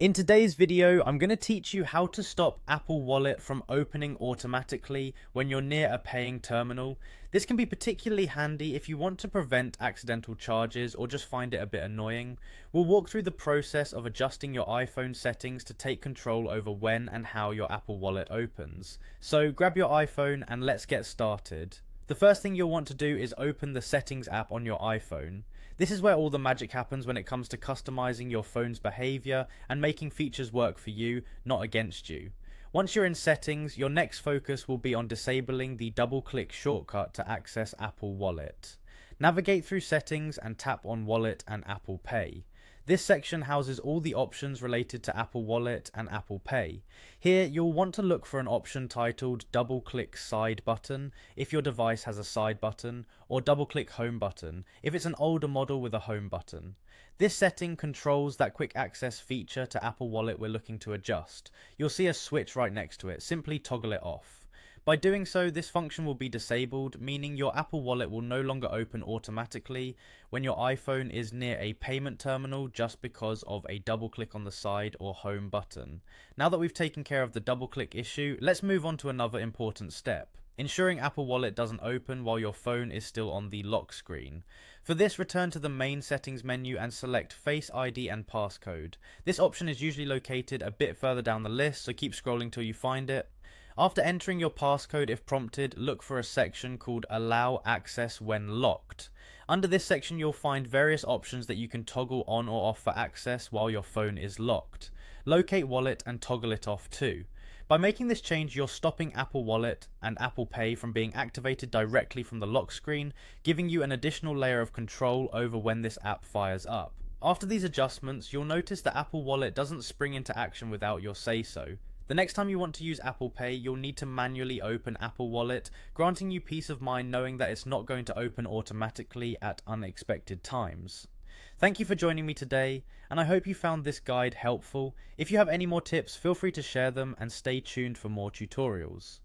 In today's video, I'm going to teach you how to stop Apple Wallet from opening automatically when you're near a paying terminal. This can be particularly handy if you want to prevent accidental charges or just find it a bit annoying. We'll walk through the process of adjusting your iPhone settings to take control over when and how your Apple Wallet opens. So grab your iPhone and let's get started. The first thing you'll want to do is open the Settings app on your iPhone. This is where all the magic happens when it comes to customizing your phone's behavior and making features work for you, not against you. Once you're in settings, your next focus will be on disabling the double-click shortcut to access Apple Wallet. Navigate through settings and tap on Wallet and Apple Pay. This section houses all the options related to Apple Wallet and Apple Pay. Here, you'll want to look for an option titled Double Click Side Button if your device has a side button, or Double Click Home Button if it's an older model with a home button. This setting controls that quick access feature to Apple Wallet we're looking to adjust. You'll see a switch right next to it, simply toggle it off. By doing so, this function will be disabled, meaning your Apple Wallet will no longer open automatically when your iPhone is near a payment terminal just because of a double click on the side or home button. Now that we've taken care of the double click issue, let's move on to another important step: ensuring Apple Wallet doesn't open while your phone is still on the lock screen. For this, return to the main settings menu and select Face ID and Passcode. This option is usually located a bit further down the list, so keep scrolling till you find it. After entering your passcode, if prompted, look for a section called Allow Access When Locked. Under this section, you'll find various options that you can toggle on or off for access while your phone is locked. Locate Wallet and toggle it off too. By making this change, you're stopping Apple Wallet and Apple Pay from being activated directly from the lock screen, giving you an additional layer of control over when this app fires up. After these adjustments, you'll notice that Apple Wallet doesn't spring into action without your say-so. The next time you want to use Apple Pay, you'll need to manually open Apple Wallet, granting you peace of mind knowing that it's not going to open automatically at unexpected times. Thank you for joining me today, and I hope you found this guide helpful. If you have any more tips, feel free to share them and stay tuned for more tutorials.